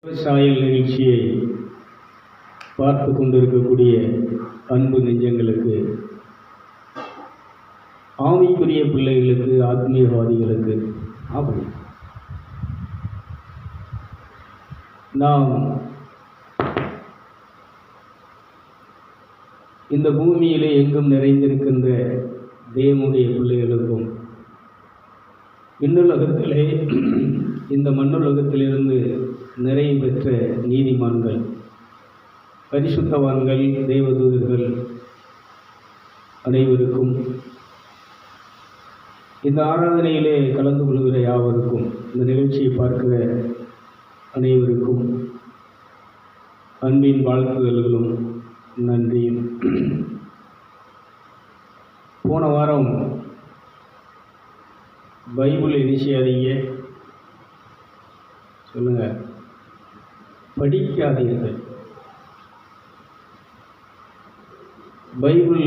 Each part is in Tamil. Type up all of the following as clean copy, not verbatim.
சாயல் நிகழ்ச்சியை பார்த்து கொண்டிருக்கக்கூடிய அன்பு நெஞ்சங்களுக்கு, ஆவிக்குரிய பிள்ளைகளுக்கு, ஆத்மீயவாதிகளுக்கு, அப்படி நாம் இந்த பூமியிலே எங்கும் நிறைந்திருக்கின்ற தேவனுடைய பிள்ளைகளுக்கும், விண்ணுலகத்திலே இந்த மண்ணுலகத்திலிருந்து நிறைவு பெற்ற நீதிமான்கள், பரிசுத்தவான்கள், தேவதூதர்கள் அனைவருக்கும், இந்த ஆராதனையிலே கலந்து கொள்கிற யாவருக்கும், இந்த நிகழ்ச்சியை பார்க்கிற அனைவருக்கும் அன்பின் வாழ்த்துதல்களும் நன்றியும். போன வாரம் பைபிள் இனிஷியாதீங்க சொல்லுங்க, படிக்காதீர்கள். பைபிள்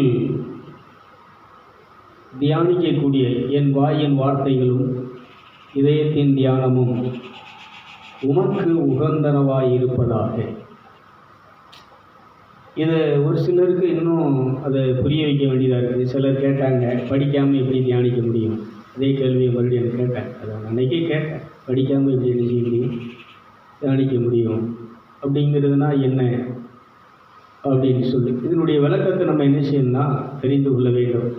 தியானிக்கக்கூடிய என் வாயின் வார்த்தைகளும் இதயத்தின் தியானமும் உமக்கு உகந்தனவாயிருப்பதாக. இதை ஒரு சிலருக்கு இன்னும் அதை புரிய வைக்க வேண்டியதாக இருக்குது. சிலர் கேட்டாங்க, படிக்காமல் எப்படி தியானிக்க முடியும்? அதே கேள்வியை மறுபடியும் கேட்டேன். அதை அன்றைக்கே கேட்டேன், படிக்காமல் எப்படி நினைக்க முடியும், தியானிக்க முடியும் அப்படிங்கிறதுனா என்ன அப்படின்னு சொல்லி இதனுடைய விளக்கத்தை நம்ம என்ன செய்யணும்னா தெரிந்து கொள்ள வேண்டும்.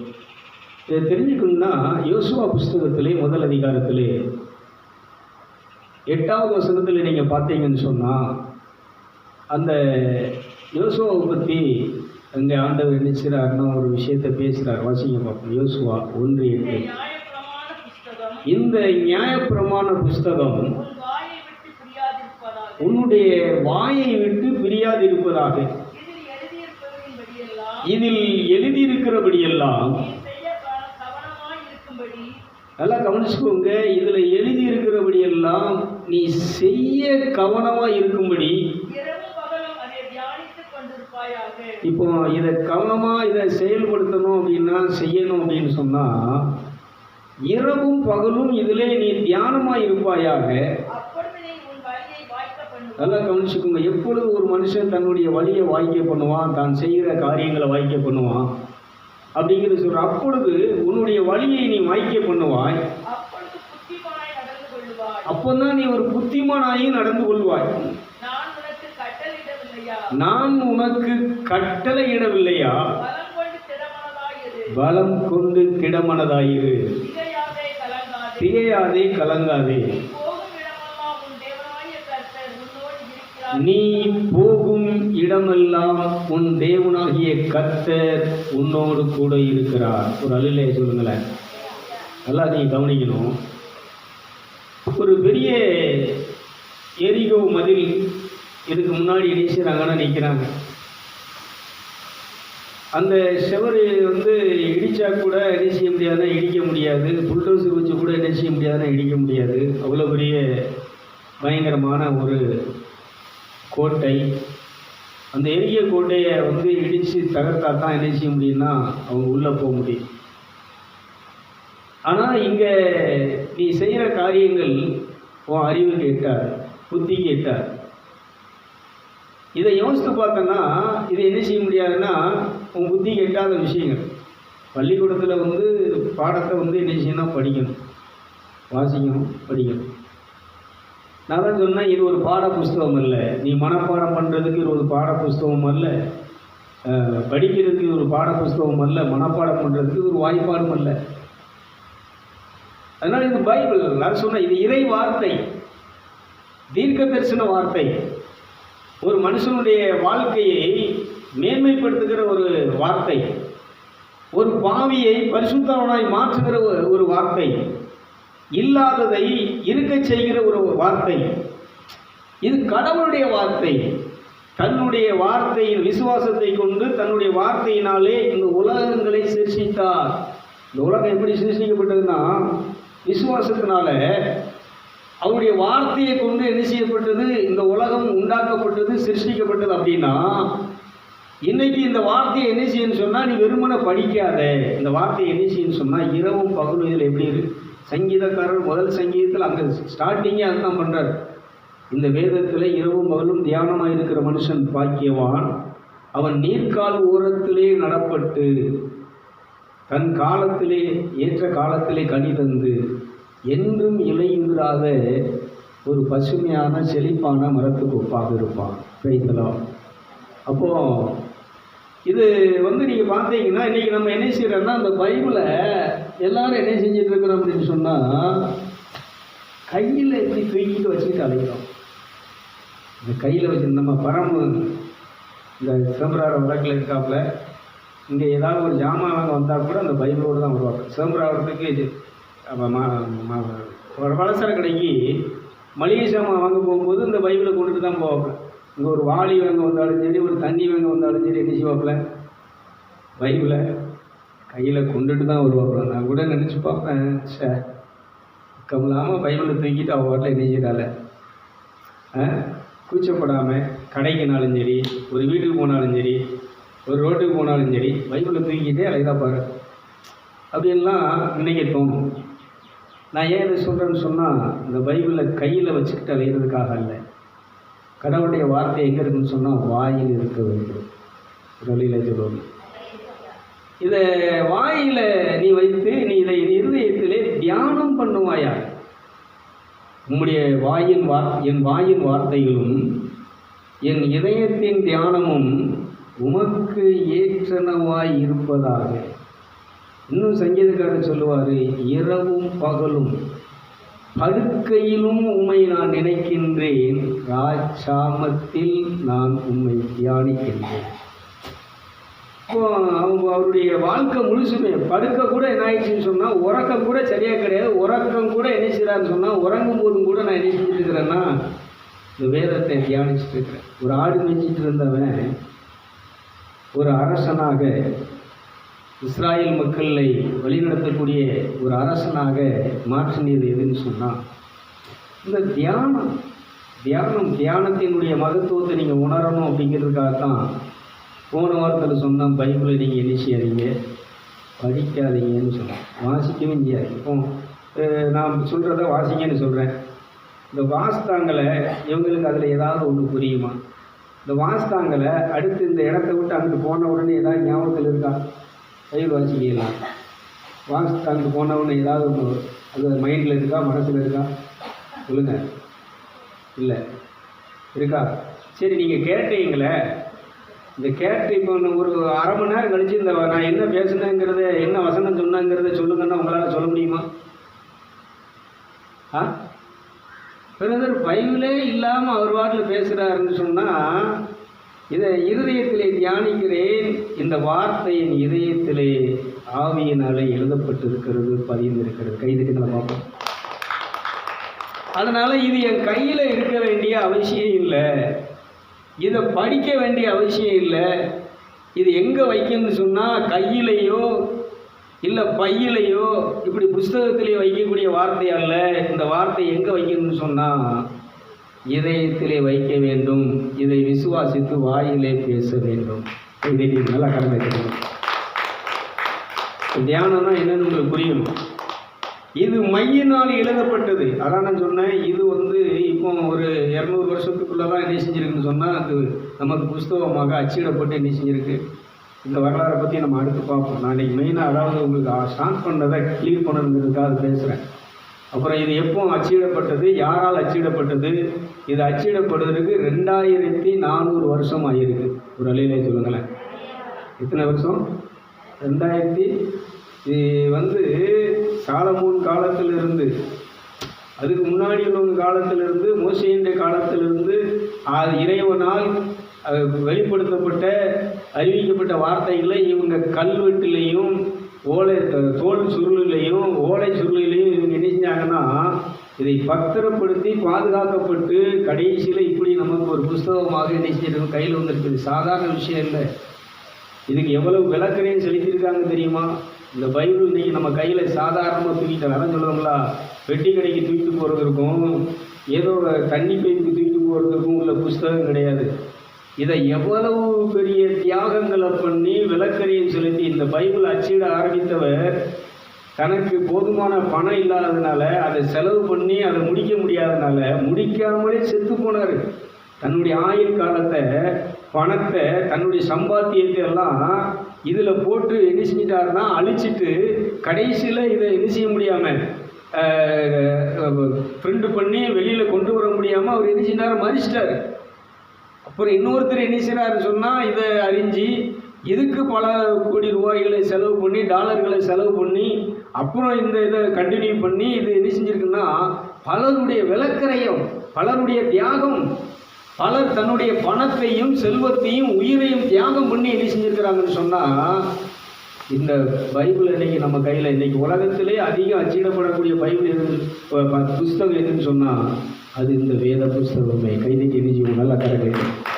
இதை தெரிஞ்சுக்கணும்னா யோசுவா புஸ்தகத்திலே முதல் அதிகாரத்திலே 8வது வசனத்தில் நீங்கள் பார்த்தீங்கன்னு சொன்னால், அந்த யோசுவாவை பற்றி அங்கே ஆண்டவர் நினைச்சார்னா ஒரு விஷயத்தை பேசுகிறார். வாசிங்க பார்ப்போம். யோசுவா 1:8. இந்த நியாயப்பிரமாண புஸ்தகம் உன்னுடைய வாயை விட்டு பிரியாதிருப்பதாக. இதில் எழுதியிருக்கிறபடியெல்லாம் நல்லா கவனிச்சுக்கோங்க. இதில் எழுதியிருக்கிறபடியெல்லாம் நீ செய்ய கவனமாக இருக்கும்படி. இப்போ இதை கவனமாக இதை செயல்படுத்தணும் அப்படின்னா, செய்யணும் அப்படின்னு சொன்னால், இரவும் பகலும் இதிலே நீ தியானமாக இருப்பாயாக. நல்லா கவனிச்சுக்கோங்க. எப்பொழுது ஒரு மனுஷன் தன்னுடைய வழியை வாய்க்க பண்ணுவான், தான் செய்கிற காரியங்களை வாய்க்க பண்ணுவான் அப்படிங்கிறது சொல்ற, அப்பொழுது உன்னுடைய வழியை நீ வாய்க்க பண்ணுவாய். அப்போதான் நீ ஒரு புத்திமானாகி நடந்து கொள்வாய். நான் உனக்கு கட்டளையிடவில்லையா? பலம் கொண்டு திடமனதாயிரு, திகையாதே, கலங்காதே. நீ போகும் இடமெல்லாம் உன் தேவனாகிய கர்த்தர் உன்னோடு கூட இருக்கிறார். ஒரு அல்லேலூயா சொல்லுங்களேன். நல்லா நீ கவனிக்கணும். ஒரு பெரிய எரிகோ மதில் இதுக்கு முன்னாடி என்ன செய்கிறாங்கன்னா நிற்கிறாங்க. அந்த செவரு இடித்தா கூட என்ன செய்ய முடியாதுன்னா இடிக்க முடியாது. புல்டோசர் வச்சு கூட என்ன செய்ய முடியாதுன்னா இடிக்க முடியாது. அவ்வளோ பெரிய பயங்கரமான ஒரு கோட்டை. அந்த எரிய கோட்டையை இடித்து தகர்த்தா தான் என்ன செய்ய முடியும்னா அவங்க உள்ளே போக முடியும். ஆனால் இங்கே நீ செய்கிற காரியங்கள் உன் அறிவுக்கு எட்டாது, புத்திக்கு எட்டாது. இதை யோசித்து பார்த்தோன்னா இதை என்ன செய்ய முடியாதுன்னா உன் புத்திக்கு எட்டாத விஷயங்கள். பள்ளிக்கூடத்தில் பாடத்தை என்ன செய்யணும், படிக்கணும், வாசிக்கணும், படிக்கணும். நான் தான் சொன்னேன், இது ஒரு பாட புஸ்தகம் அல்ல. நீ மனப்பாடம் பண்ணுறதுக்கு இது ஒரு பாட புஸ்தகம் அல்ல, படிக்கிறதுக்கு ஒரு பாட புஸ்தகம் அல்ல, மனப்பாடம் பண்ணுறதுக்கு ஒரு வாய்ப்பாடும் அல்ல. அதனால் இது பைபிள். நான் சொன்னேன், இது இறை வார்த்தை, தீர்க்க தரிசன வார்த்தை. ஒரு மனுஷனுடைய வாழ்க்கையை மேன்மைப்படுத்துகிற ஒரு வார்த்தை, ஒரு பாவியை பரிசுத்தவனாய் மாற்றுகிற ஒரு வார்த்தை, இல்லாததை இருக்க செய்கிற ஒரு வார்த்தை. இது கடவுளுடைய வார்த்தை. தன்னுடைய வார்த்தையின் விசுவாசத்தை கொண்டு தன்னுடைய வார்த்தையினாலே இந்த உலகங்களை சிருஷ்டித்தார். இந்த உலகம் எப்படி சிருஷ்டிக்கப்பட்டதுன்னா விசுவாசத்தினால. அவருடைய வார்த்தையை கொண்டு என்ன செய்யப்பட்டது, இந்த உலகம் உண்டாக்கப்பட்டது, சிருஷ்டிக்கப்பட்டது. அப்படின்னா இன்னைக்கு இந்த வார்த்தையை என்ன செய்யணும்னு சொன்னால், நீ வெறுமனை படிக்காத. இந்த வார்த்தையை என்ன செய்யணும்னு சொன்னால் இரவும் பகலும். இதில் எப்படி இருக்கு? சங்கீதக்காரர் முதல் சங்கீதத்தில் அங்கே ஸ்டார்டிங்கே அதுதான் பண்ணுறாரு. இந்த வேதத்தில் இரவும் பகலும் தியானமாக இருக்கிற மனுஷன் பாக்கியவான். அவன் நீர்க்கால் ஓரத்திலே நடப்பட்டு தன் காலத்திலே ஏற்ற காலத்திலே கனி தந்து என்றும் இலையுதிராத ஒரு பசுமையான செழிப்பான மரத்துக்கு ஒப்பாக இருப்பான். பேசலாம். அப்போது இது நீங்கள் பார்த்தீங்கன்னா இன்றைக்கி நம்ம என்ன செய்கிறோன்னா, அந்த பைபிளை எல்லாரும் என்ன செஞ்சுட்டு இருக்கிறோம் அப்படின்னு சொன்னால், கையில் எப்படி தூக்கிட்டு வச்சுக்கிட்டு அழைக்கிறோம். இந்த கையில் வச்சு நம்ம இந்த சிதம்பரம் வழக்கில் இருக்காப்புல, இங்கே ஏதாவது ஒரு ஜாமான் வாங்க வந்தால் கூட அந்த பைபிளோடு தான் வருவாங்க. சிதம்பரத்துக்கு வளசர கடைக்கு மளிகை சாமான் வாங்க போகும்போது இந்த பைபிளை கொண்டுட்டு தான் போவாப்புல. இங்கே ஒரு வாளி வாங்க வந்தாலும் சரி, ஒரு தண்ணி வாங்க வந்தாலும் சரி, என்ன செய்வாப்புல, பைபிளை கையில் கொண்டுட்டு தான் வருவாப்புல. நான் கூட நினச்சி பார்ப்பேன், சார் கம்மில்லாமல் பைபிளை தூக்கிட்டு அவள் வாட்டில் என்ன செய்யறாள், கூச்சப்படாமல் கடைக்குனாலும் சரி, ஒரு வீட்டுக்கு போனாலும் சரி, ஒரு ரோட்டுக்கு போனாலும் சரி, பைபிளை தூக்கிட்டே அழகாக பாரு அப்படின்லாம் நினைக்க தோணும். நான் ஏன் இதை சொல்கிறேன்னு சொன்னால், இந்த பைபிளை கையில் வச்சுக்கிட்டு அலைகிறதுக்காக இல்லை. கடவுளுடைய வார்த்தை எங்கே இருக்குன்னு சொன்னால் வாயில் இருக்க வேண்டும். வழியில் சொல்லுவோம், இதை வாயில் நீ வைத்து நீ இதை இருதயத்திலே தியானம் பண்ணுவாயா. உம்முடைய என் வாயின் வார்த்தைகளும் என் இதயத்தின் தியானமும் உமக்கு ஏற்றனவாய் இருப்பதாக. இன்னும் சங்கீதக்காரர் சொல்லுவார், இரவும் பகலும் படுக்கையிலும் உம்மை நான் நினைக்கின்றேன், ராஜாமத்தில் நான் உம்மை தியானிக்கின்றேன். இப்போ அவருடைய வாழ்க்கை முழுசுமே படுக்க கூட என்ன ஆயிடுச்சுன்னு சொன்னால், உறக்கம் கூட சரியாக கிடையாது. உறக்கம் கூட என்ன செய்கிறான்னு சொன்னால், உறங்கும் போதும் கூட நான் என்ன செஞ்சுட்டு இருக்கிறேன்னா இந்த வேதத்தை தியானிச்சுட்டு இருக்கிறேன். ஒரு ஆடு மேய்ச்சிட்டு இருந்தவன் ஒரு அரசனாக, இஸ்ராயல் மக்களை வழிநடத்தக்கூடிய ஒரு அரசனாக மாற்றினது எதுன்னு சொன்னால், இந்த தியானத்தினுடைய மகத்துவத்தை நீங்கள் உணரணும் அப்படிங்கிறதுக்காகத்தான் போன வாரத்தில் சொன்னால் பைபிளை நீங்கள் என்ன செய்யாதீங்க, படிக்காதீங்கன்னு சொன்னேன். வாசிக்கவே செய்யாது. இப்போ நான் சொல்கிறத வாசிங்கன்னு சொல்கிறேன். இந்த வாஸ்தாங்களை இவங்களுக்கு அதில் ஏதாவது ஒன்று புரியுமா? இந்த வாஸ்தாங்களை அடுத்து இந்த இடத்த விட்டு அங்கிட்டு போன உடனே ஏதாவது ஞாபகத்தில் இருக்கா? பைபிள் வாசிக்கலாம். அங்கிட்டு போன உடனே ஏதாவது ஒன்று அது மைண்டில் இருக்கா, மனசில் இருக்கா? சொல்லுங்கள். இல்லை இருக்கா? சரி, நீங்கள் கேட்டீங்களே, இந்த கேட்டு இப்போ ஒரு அரை மணி நேரம் கழித்து இந்த நான் என்ன பேசுனேங்கிறத, என்ன வசனம் சொன்னேங்கிறத சொல்லுங்கன்னா உங்களால் சொல்ல முடியுமா? பிரதர் பைபிளே இல்லாமல் அவர் வாட்டில் பேசுகிறாருன்னு சொன்னால், இதை இருதயத்திலே தியானிக்கிறேன், இந்த வார்த்தை என் இதயத்திலே ஆவியினாலே எழுதப்பட்டிருக்கிறது, பதிந்திருக்கிறது. கைதுக்குங்களை பார்ப்போம். அதனால் இது என் கையில் இருக்க வேண்டிய அவசியம் இல்லை, இதை படிக்க வேண்டிய அவசியம் இல்லை. இது எங்கே வைக்கணும்னு சொன்னால் கையிலையோ இல்லை பையிலையோ இப்படி புஸ்தகத்திலே வைக்கக்கூடிய வார்த்தை அல்ல. இந்த வார்த்தை எங்கே வைக்கணும்னு சொன்னால் இதயத்திலே வைக்க வேண்டும். இதை விசுவாசித்து வாயிலே பேச வேண்டும். இதை நல்லா கடமை வைக்கணும். தியானம்னா என்னன்னு உங்களுக்கு புரியணும். இது மையினால் எழுதப்பட்டது. அதான் நான் சொன்னேன், இது இப்போ ஒரு 200 வருஷத்துக்குள்ளே தான் என்ன செஞ்சுருக்குன்னு சொன்னால், அது நமக்கு புஸ்தகமாக அச்சிடப்பட்டு என்ன செஞ்சுருக்கு. இந்த வரலாறை பற்றி நம்ம அடுத்து பார்ப்போம். நான் இன்றைக்கி மெயினாக அதாவது உங்களுக்கு ஸ்டார்ட் பண்ணதை கிளியர் பண்ணணுங்கிறதுக்காக பேசுகிறேன். அப்புறம் இது எப்போ அச்சிடப்பட்டது, யாரால் அச்சிடப்பட்டது, இது அச்சிடப்படுறதுக்கு 2400 வருஷம் ஆகியிருக்கு. ஒரு அலையிலே சொல்லுங்களேன், எத்தனை வருஷம்? 2000. இது சாலமோன் காலத்திலிருந்து, அதுக்கு முன்னாடி உள்ளவங்க காலத்திலிருந்து, மோசேயின் காலத்திலிருந்து இறைவனால் வெளிப்படுத்தப்பட்ட அறிவிக்கப்பட்ட வார்த்தைகளை இவங்க கல்வெட்டிலையும் தோல் சுருளிலையும் ஓலை சுருளிலையும் இவங்க என்ன செஞ்சாங்கன்னா, இதை பத்திரப்படுத்தி பாதுகாக்கப்பட்டு கடைசியில் இப்படி நமக்கு ஒரு புஸ்தகமாக என்ன செஞ்சிருக்கோம், கையில் வந்துருக்குது. சாதாரண விஷயம் இல்லை. இதுக்கு எவ்வளவு விளக்கறையும் செலுத்தியிருக்காங்க தெரியுமா? இந்த பைபிள் இன்றைக்கி நம்ம கையில் சாதாரணமாக தூக்கிட்டு அதான் சொல்லுவாங்களா, வெட்டி கடைக்கு தூக்கிட்டு போகிறதுக்கும் ஏதோ தண்ணி பைப்புக்கு தூக்கிட்டு போகிறதுக்கும் உள்ள புஸ்தகம் கிடையாது. இதை எவ்வளவு பெரிய தியாகங்களை பண்ணி விளக்கறையை செலுத்தி இந்த பைபிள் அச்சிட ஆரம்பித்தவர் தனக்கு போதுமான பணம் இல்லாததுனால அதை செலவு பண்ணி அதை முடிக்க முடியாதனால முடிக்காமலே செத்து போனார். தன்னுடைய ஆயுள் காலத்தை, பணத்தை, தன்னுடைய சம்பாத்தியத்தை எல்லாம் இதில் போட்டு என்ன செஞ்சிட்டாருன்னா அழிச்சிட்டு கடைசியில் இதை என்ன செய்ய முடியாமல் ஃப்ரெண்டு பண்ணி வெளியில் கொண்டு வர முடியாமல் அவர் என்ன செஞ்சார், மறிச்சிட்டார். அப்புறம் இன்னொருத்தர் என்ன செய்கிறாருன்னு சொன்னால் இதை அறிஞ்சு இதுக்கு பல கோடி ரூபாய்களை செலவு பண்ணி, டாலர்களை செலவு பண்ணி, அப்புறம் இந்த இதை கண்டினியூ பண்ணி இது என்ன செஞ்சுருக்குன்னா பலருடைய விளக்கரையும், பலருடைய தியாகம், பலர் தன்னுடைய பணத்தையும் செல்வத்தையும் உயிரையும் தியாகம் பண்ணி என்ன செஞ்சுருக்கிறாங்கன்னு சொன்னால் இந்த பைபிள் இன்னைக்கு நம்ம கையில், இன்னைக்கு உலகத்திலே அதிகம் அச்சிடப்படக்கூடிய பைபிள் எது, புஸ்தகம் எதுன்னு சொன்னால் அது இந்த வேத புஸ்தகமே. கைதிக்கு என்ன நல்லா கரெக்டாக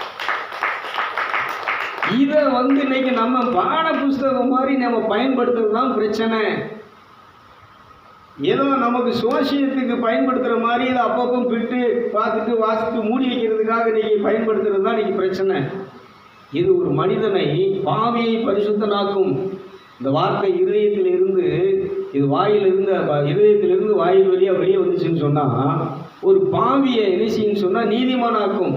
இதை இன்னைக்கு நம்ம பாட புஸ்தகம் மாதிரி நம்ம பயன்படுத்துறது தான் பிரச்சனை. ஏதோ நமக்கு சோசியத்துக்கு பயன்படுத்துகிற மாதிரி இதை அப்பப்போ பிட்டு பார்த்துட்டு வாசித்து மூடி வைக்கிறதுக்காக இன்னைக்கு பயன்படுத்துறது தான் இன்னைக்கு பிரச்சனை. இது ஒரு மனிதனை பாவியை பரிசுத்தனாக்கும். இந்த வார்த்தை இருதயத்தில் இருந்து, இது வாயிலிருந்து, இருதயத்திலிருந்து வாயில் வழியாக வெளியே வந்துச்சுன்னு சொன்னால் ஒரு பாவியை என்ன செய்யுன்னு சொன்னால் நீதிமானாக்கும்.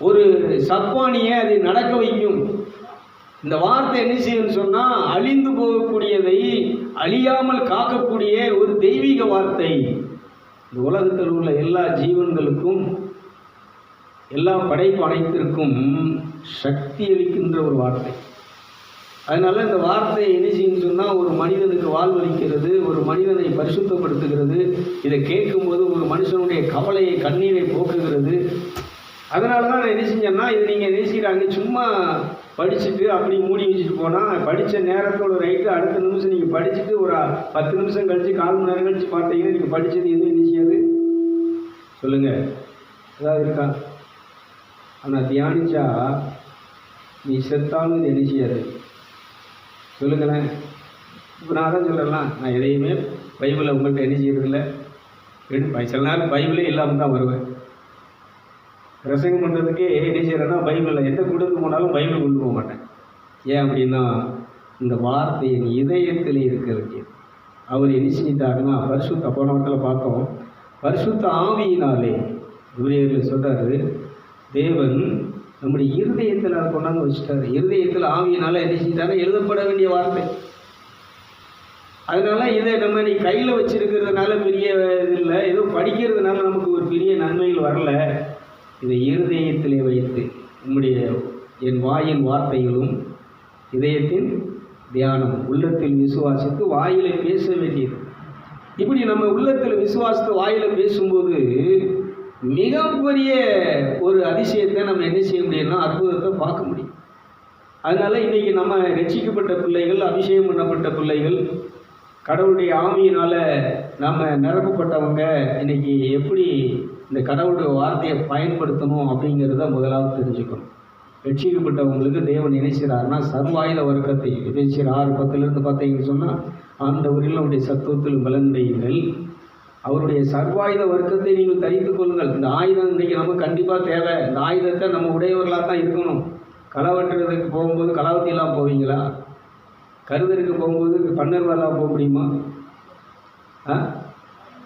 ஒரு சப்பானியை அதை நடக்க வைக்கும். இந்த வார்த்தை என்ன செய்யுன்னு சொன்னால் அழிந்து போகக்கூடியதை அழியாமல் காக்கக்கூடிய ஒரு தெய்வீக வார்த்தை. இந்த உலகத்தில் உள்ள எல்லா ஜீவன்களுக்கும், எல்லா படைப்பு அனைத்திற்கும் சக்தி அளிக்கின்ற ஒரு வார்த்தை. அதனால இந்த வார்த்தை என்ன செய்யுன்னு சொன்னால் ஒரு மனிதனுக்கு வாழ்வளிக்கிறது, ஒரு மனிதனை பரிசுத்தப்படுத்துகிறது. இதை கேட்கும்போது ஒரு மனுஷனுடைய கவலையை, கண்ணீரை போக்குகிறது. அதனால தான் நான் என்ன செஞ்சேன்னா, இது நீங்கள் என்ன செய்கிறாங்க, சும்மா படிச்சுட்டு அப்படி மூடி வச்சுட்டு போனால் படித்த நேரத்தோட ரைட்டு அடுத்த நிமிஷம் நீங்கள் படிச்சுட்டு ஒரு 10 நிமிஷம் கழித்து 4 மணி நேரம் கழித்து பார்த்தீங்கன்னா நீங்கள் படித்தது எதுவும் என்ன செய்யாது சொல்லுங்கள், ஏதாவது இருக்கா? ஆனால் தியானிச்சா நீ செத்தாலும் இது என்ன செய்யாது சொல்லுங்களேன். இப்போ நான் தான் சொல்கிறேன்லாம், நான் எதையுமே பைபிளை உங்கள்கிட்ட என்ன செய்யறதில்லை, சில நேரம் பைபிளே இல்லாமல் தான் வருவேன். பிரசங்கம் பண்ணுறதுக்கே என்ன செய்கிறேன்னா பைபிளில் எந்த கூட்டத்துக்கு போனாலும் பைபிள் கொண்டு போக மாட்டேன். ஏன் அப்படின்னா இந்த வார்த்தையின் இதயத்தில் இருக்க வேண்டியது. அவர் என்ன செஞ்சிட்டாருன்னா பரிசுத்த, போன வாரத்தில் பார்த்தோம், பரிசுத்த ஆவியினாலே இவரையில் சொல்கிறாரு, தேவன் நம்முடைய இருதயத்தில் அதை கொண்டாந்து வச்சுட்டாரு. இருதயத்தில் ஆவியினால என்ன செஞ்சிட்டாரு, எழுதப்பட வேண்டிய வார்த்தை. அதனால இதை நம்ம நீ கையில் வச்சிருக்கிறதுனால பெரிய இது இல்லை, ஏதோ படிக்கிறதுனால நமக்கு ஒரு பெரிய நன்மைகள் வரல. இதை இருதயத்திலே வைத்து நம்முடைய என் வாயின் வார்த்தைகளும் இதயத்தின் தியானம், உள்ளத்தில் விசுவாசித்து வாயில பேச வேண்டியது. இப்படி நம்ம உள்ளத்தில் விசுவாசித்து வாயில பேசும்போது மிகப்பெரிய ஒரு அதிசயத்தை நம்ம என்ன செய்ய முடியும்னா அற்புதத்தை பார்க்க முடியும். அதனால இன்னைக்கு நம்ம ரட்சிக்கப்பட்ட பிள்ளைகள், அபிஷேகம் பண்ணப்பட்ட பிள்ளைகள், கடவுளுடைய ஆவியினால் நாம் நிரப்பப்பட்டவங்க இன்னைக்கு எப்படி இந்த கடவுளுடைய வார்த்தையை பயன்படுத்தணும் அப்படிங்கிறத முதலாவது தெரிஞ்சுக்கணும். ரட்சிக்கப்பட்டவங்களுக்கு தேவன் நினைக்கிறாருன்னா சர்வாயுத வர்க்கத்தை, எபேசியர் 6:10 பார்த்தீங்கன்னு சொன்னால் ஆண்டவரில் அவருடைய சத்துவத்தில் பலனடையுங்கள், அவருடைய சர்வாயுத வர்க்கத்தை நீங்கள் தரித்து கொள்ளுங்கள். இந்த ஆயுதம் இன்றைக்கி நமக்கு கண்டிப்பாக தேவை. இந்த ஆயுதத்தை நம்ம உடையவர்களாக தான் இருக்கணும். களவட்டுறதுக்கு போகும்போது களவத்திலாம் போவீங்களா? கருதருக்கு போகும்போது பன்னர்வெல்லாம் போக முடியுமா?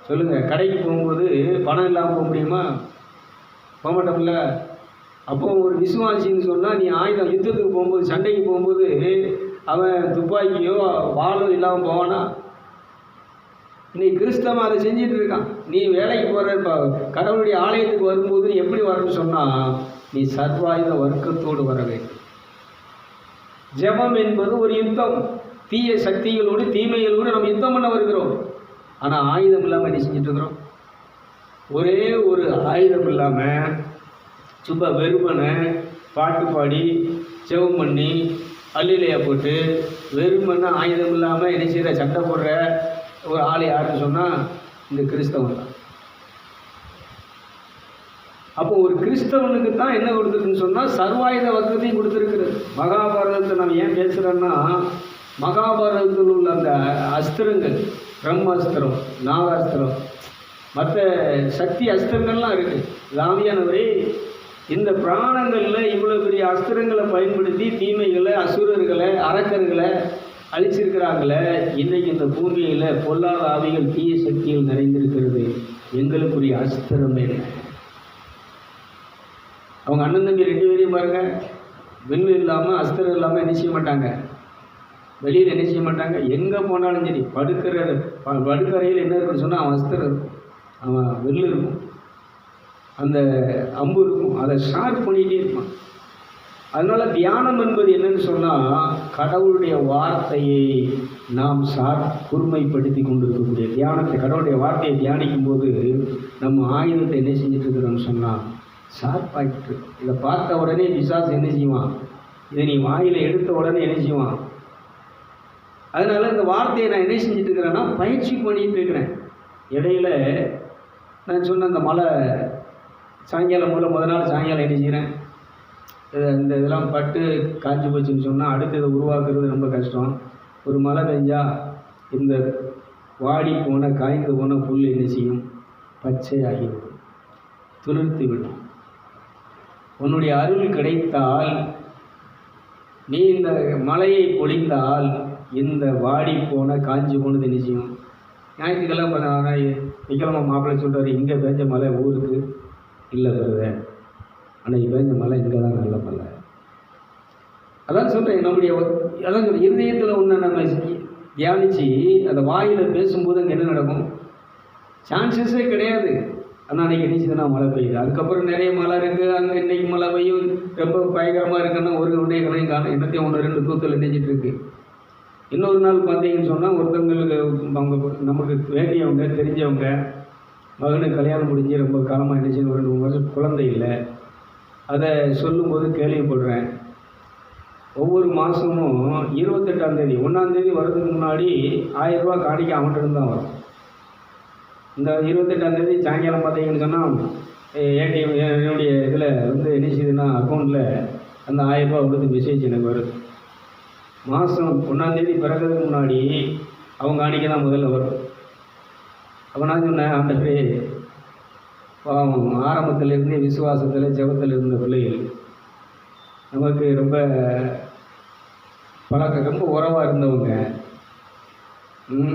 சொல்லுங்கள். கடைக்கு போகும்போது பணம் இல்லாமல் போக முடியுமா? போக மாட்டோம்ல. அப்போ ஒரு விசுவாசின்னு சொன்னால் நீ ஆயுதம், யுத்தத்துக்கு போகும்போது, சண்டைக்கு போகும்போது அவன் துப்பாக்கியோ வாளோ இல்லாமல் போவானா? இன்னைக்கு கிறிஸ்தவன் அதை செஞ்சிட்டு இருக்கான். நீ வேலைக்கு போகிற இப்போ கடவுளுடைய ஆலயத்துக்கு வரும்போது நீ எப்படி வரணும்னு சொன்னால் நீ சர்வாயுத வர்க்கத்தோடு வர வேண்டும். ஜெபம் என்பது ஒரு யுத்தம். தீய சக்திகளோடு, தீமைகளோடு நம்ம யுத்தம் பண்ண வருகிறோம். ஆனால் ஆயுதம் இல்லாமல் என்ன செஞ்சுட்டு இருக்கிறோம்? ஒரே ஒரு ஆயுதம் இல்லாமல் சும்மா வெறுமனை பாட்டு பாடி ஜெபம் பண்ணி அல்லிலையா போட்டு வெறுமனை ஆயுதம் இல்லாமல் என்ன செய்கிற சண்டை போடுற ஒரு ஆள் யாருன்னு சொன்னால் இந்த கிறிஸ்தவன் தான். அப்போ ஒரு கிறிஸ்தவனுக்கு தான் என்ன கொடுத்துருக்குன்னு சொன்னால் சர்வாயுத வர்க்கத்தையும் கொடுத்துருக்குறது. மகாபாரதத்தை நம்ம ஏன் பேசுகிறோன்னா, மகாபாரதத்தில் உள்ள அந்த அஸ்திரங்கள், பிரம்மாஸ்திரம், நாகாஸ்திரம், மற்ற சக்தி அஸ்திரங்கள்லாம் இருக்குது. ராமியானவரே, இந்த பிராணங்களில் இவ்வளோ பெரிய அஸ்திரங்களை பயன்படுத்தி தீமைகளை, அசுரர்களை, அரக்கர்களை அழிச்சிருக்கிறாங்களே, இன்னைக்கு இந்த பூமியில் பொல்லாத ஆவிகள் தீய சக்திகள் நிறைந்திருக்கிறது. எங்களுக்குரிய அஸ்திரம் என்ன? அவங்க அண்ணன் தம்பி 2 பேரையும் பாருங்க, வில்லு இல்லாமல் அஸ்திரம் இல்லாமல் என்ன செய்ய மாட்டாங்க, வெளியில் என்ன செய்ய மாட்டாங்க. எங்கே போனாலும் சரி, படுக்கறையில் என்ன இருக்குன்னு சொன்னால் அவன் அஸ்திரம் இருக்கும், அவன் வில்லு இருக்கும், அந்த அம்பு இருக்கும், அதை ஷார்ப் பண்ணிகிட்டே இருப்பான். அதனால் தியானம் என்பது என்னன்னு சொன்னால், கடவுளுடைய வார்த்தையை நாம் கூர்மைப்படுத்தி கொண்டு இருக்கக்கூடிய தியானத்தை, கடவுளுடைய வார்த்தையை தியானிக்கும் போது நம்ம ஆயுதத்தை என்ன செஞ்சுட்டு இருக்கிறோம்னு சொன்னால் ஷார்ப்பாகிட்டு. இதை பார்த்த உடனே பிசாசு என்ன செய்வான், இதை நீ வாயில் எடுத்த உடனே என்ன செய்வான். அதனால் இந்த வார்த்தையை நான் என்ன செஞ்சுட்டு இருக்கிறேன்னா பயிற்சி பண்ணிட்டு இருக்கிறேன். இடையில நான் சொன்ன அந்த மழை சாயங்காலம் முத நாள் சாயங்காலம் என்ன செய்கிறேன், இந்த இதெல்லாம் பட்டு காய்ச்சி போச்சுன்னு சொன்னால் அடுத்து இதை உருவாக்குறது ரொம்ப கஷ்டம். ஒரு மழை பெஞ்சா இந்த வாடி போன காய்ந்து போன புல் என்ன செய்யும், பச்சையாகிவிடும், துளிர்த்து விடும். உன்னுடைய அருள் கிடைத்தால், நீ இந்த மழையை பொழிந்தால் இந்த வாடி போன காஞ்சி போனது என்ன செய்யும். ஞாயிற்றுக்கிழமை விக்கிழமை மாப்பிள்ளை சொல்கிறார், இங்கே பெஞ்ச மழை ஊருக்கு இல்லை வருது, ஆனால் பெஞ்ச மழை இங்கே தான் நல்ல மழை. அதான் சொல்கிறேன், நம்முடைய அதான் சொல்கிறேன், இருதயத்தில் ஒன்று நம்ம தியானித்து அந்த வாயில் பேசும்போது அங்கே என்ன நடக்கும், சான்சஸே கிடையாது. ஆனால் அன்றைக்கி நினச்சிதுன்னா மழை பெய்யுது, அதுக்கப்புறம் நிறைய மழை இருக்குது, அங்கே இன்றைக்கி மழை பெய்யும் ரொம்ப பயங்கரமாக இருக்குன்னா ஒரு உடைய கணையும் காணும், என்னத்தையும் 1-2 தூத்தல் நினைச்சிட்டு இருக்கு. இன்னொரு நாள் பார்த்தீங்கன்னு சொன்னால் ஒருத்தவங்களுக்கு அவங்க நமக்கு வேண்டியவங்க தெரிஞ்சவங்க மகனுக்கு கல்யாணம் முடிஞ்சு ரொம்ப காலமாக நினச்சி 2-3 வருஷம் குழந்தை இல்லை. அதை சொல்லும்போது கேள்விப்படுறேன், ஒவ்வொரு மாதமும் 28ஆம் தேதி 1ஆம் தேதி வர்றதுக்கு முன்னாடி 1000 ரூபா காணிக்க அவன்கிட்ட தான் வரும். இந்த 28ஆம் தேதி சாயங்காலம் பார்த்தீங்கன்னு சொன்னால் ஏடிஎம் என்னுடைய இதில் வந்து என்ன செய்யுதுன்னா அக்கௌண்ட்டில் அந்த 1000 ரூபா கொடுத்து மெசேஜ் எனக்கு வருது. மாதம் 1ஆம் தேதி பிறக்கிறதுக்கு முன்னாடி அவங்க காணிக்க தான் முதல்ல வரும். அப்போ நான் சொன்னேன், ஆண்டவரே பாவம், ஆரம்பத்திலேருந்தே விசுவாசத்தில் ஜெபத்தில் இருந்த பிள்ளைகள், நமக்கு ரொம்ப ரொம்ப உறவாக இருந்தவங்க,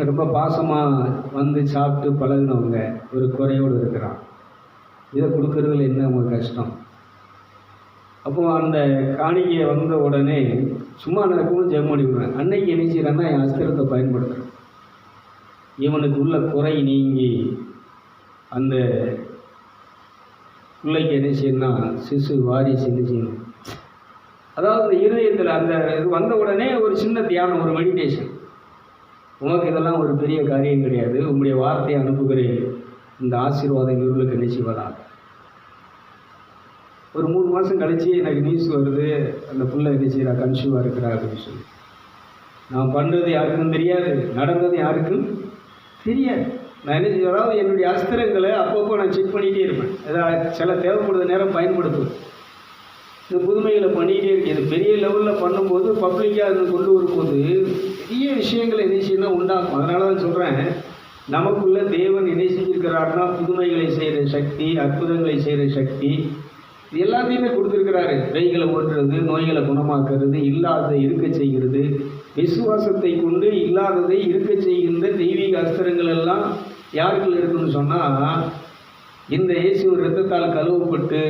ரொம்ப பாசமாக வந்து சாப்பிட்டு பழகினவங்க ஒரு குறையோடு இருக்கிறான், இதை கொடுக்கறதுல என்ன அவங்க கஷ்டம். அப்போது அந்த காணிக்கையை வந்த உடனே சும்மா நடக்கணும் ஜெபம் பண்ணி விடுவேன். அன்னைக்கு என்ன செய்கிறேன்னா என் அஸ்திரத்தை பயன்படுத்துகிறேன். இவனுக்கு உள்ள குறை நீங்கி அந்த பிள்ளைக்கு என்ன செய்யணும்னா சிசு வாரிசு என்ன செய்யணும். அதாவது இந்த இருதயத்தில் அந்த இது வந்த உடனே ஒரு சின்ன தியானம், ஒரு மெடிடேஷன். உனக்கு இதெல்லாம் ஒரு பெரிய காரியம் கிடையாது, உங்களுடைய வார்த்தையை அனுப்புகிறேன், இந்த ஆசீர்வாதம் இவர்களுக்கு என்ன செய்வதாக. ஒரு 3 மாதம் கழிச்சு எனக்கு நியூஸ் வருது, அந்த பிள்ளை என்ன செய்கிறா, கன்சீவாக இருக்கிறா அப்படின்னு சொல்லி. நான் பண்ணுறது யாருக்கும் தெரியாது, நடந்தது யாருக்கும் தெரியாது. நான் என்ன செய்ய, அதாவது என்னுடைய அஸ்திரங்களை அப்பப்போ நான் செக் பண்ணிகிட்டே இருப்பேன். ஏதாவது சில தேவைப்படுற நேரம் பயன்படுத்துவேன். இந்த புதுமைகளை பண்ணிகிட்டே இருக்கு. இது பெரிய லெவலில் பண்ணும்போது பப்ளிக்காக அதை கொண்டு வரும்போது பெரிய விஷயங்களை என்ன செய்யணும் உண்டாகும். அதனால தான் சொல்கிறேன், நமக்குள்ள தேவன் என்ன செஞ்சிருக்கிறாருன்னா புதுமைகளை செய்கிற சக்தி, அற்புதங்களை செய்கிற சக்தி, இது எல்லாத்தையுமே கொடுத்துருக்கிறாரு. பேய்களை ஓட்டுறது, நோய்களை குணமாக்குறது, இல்லாததை இருக்க செய்கிறது, விசுவாசத்தை கொண்டு இல்லாததை இருக்க செய்கின்ற தெய்வீக அஸ்திரங்கள் எல்லாம் யாருக்குள்ள இருக்குன்னு சொன்னால், இந்த இயேசு இரத்தத்தால் கழுவப்பட்டு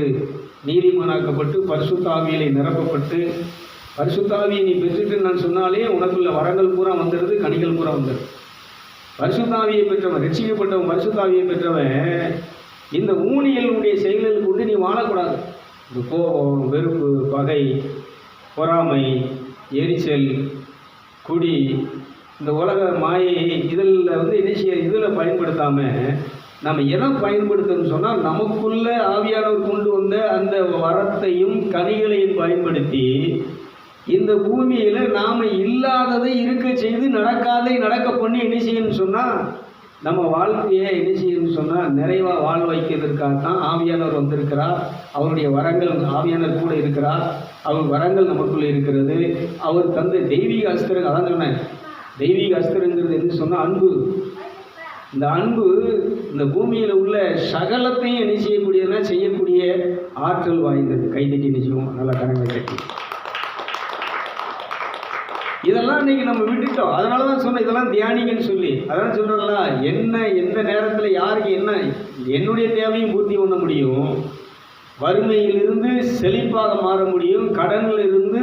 நீதிமானாக்கப்பட்டு பரிசுத்த ஆவியிலே நிரப்பப்பட்டு பரிசுத்த ஆவியை நீ பெற்றுட்டு நான் சொன்னாலே உனக்குள்ள வரங்கள் பூரா வந்துடுது, கனிகள் பூரா வந்துடுது. பரிசுத்த ஆவியை பெற்றவன், ரட்சிக்கப்பட்டவன், பரிசுத்த ஆவியை பெற்றவன் இந்த ஊழியர்களுடைய செயல்களுக்கு கொண்டு நீ வாழக்கூடாது. இந்த கோபம், வெறுப்பு, பகை, பொறாமை, எரிச்சல், குடி, இந்த உலக மாயை இதில் வந்து என்ன செய்ய, இதில் பயன்படுத்தாமல் நம்ம எதை பயன்படுத்தணும்னு சொன்னால், நமக்குள்ள ஆவியானவர் கொண்டு வந்த அந்த வரத்தையும் கனிகளையும் பயன்படுத்தி இந்த பூமியில் நாம் இல்லாததை இருக்க செய்து நடக்காதை நடக்க பண்ணி என்ன செய்யணும்னு சொன்னால், நம்ம வாழ்க்கையை என்ன செய்யணும்னு சொன்னால் நிறைவாக வாழ வைக்கிறதுக்காக தான் ஆவியானவர் வந்திருக்கிறார். அவருடைய வரங்கள், ஆவியானவர் கூட இருக்கிறார், அவர் வரங்கள் நமக்குள்ளே இருக்கிறது. அவர் தந்த தெய்வீக அஸ்திரங்கள், அதான் சொன்னேன், தெய்வீக அஸ்திரங்கிறது என்ன சொன்னால் அன்பு. இந்த அன்பு இந்த பூமியில் உள்ள சகலத்தையும் என்ன செய்யக்கூடியதுன்னா செய்யக்கூடிய ஆற்றல் வாய்ந்தது. கைதட்டி நிச்சயம் நல்லா கரங்களை கட்டி. இதெல்லாம் இன்னைக்கு நம்ம விட்டுட்டோம். அதனால தான் சொன்னேன் இதெல்லாம் தியானிங்கன்னு சொல்லி. அதெல்லாம் சொல்கிறோம்ல, என்ன எந்த நேரத்தில் யாருக்கு என்ன என்னுடைய தேவையும் பூர்த்தி பண்ண முடியும், வறுமையிலிருந்து செழிப்பாக மாற முடியும், கடனில் இருந்து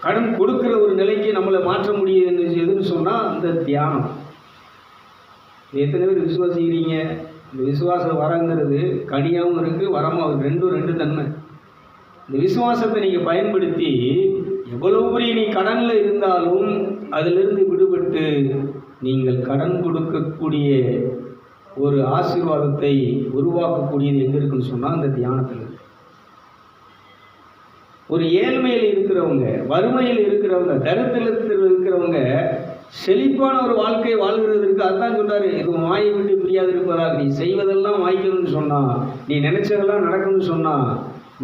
கடன் கொடுக்குற ஒரு நிலைக்கு நம்மளை மாற்ற முடியும் எதுன்னு சொன்னால் அந்த தியானம். எத்தனை பேர் விசுவாசிக்கிறீங்க? இந்த விசுவாசம் வரங்கிறது கனியாகவும் இருக்குது, வரமாகவும், ரெண்டு தன்மை. இந்த விசுவாசத்தை நீங்கள் பயன்படுத்தி எவ்வளவு பெரிய நீ கடனில் இருந்தாலும் அதிலிருந்து விடுபட்டு நீங்கள் கடன் கொடுக்கக்கூடிய ஒரு ஆசீர்வாதத்தை உருவாக்கக்கூடியது எங்கே இருக்குன்னு சொன்னால் அந்த தியானத்தில் இருக்கு. ஒரு ஏழ்மையில் இருக்கிறவங்க, வறுமையில் இருக்கிறவங்க, தரித்திரத்தில் இருக்கிறவங்க செழிப்பான ஒரு வாழ்க்கை வாழ்கிறதுக்கு அதுதான் சொல்றாரு. இது மாயை விட்டு பிரியாது இருப்பதாக, நீ செய்வதெல்லாம் வாய்க்கணும்னு சொன்னா, நீ நினைச்சதெல்லாம் நடக்கணும்னு சொன்னா,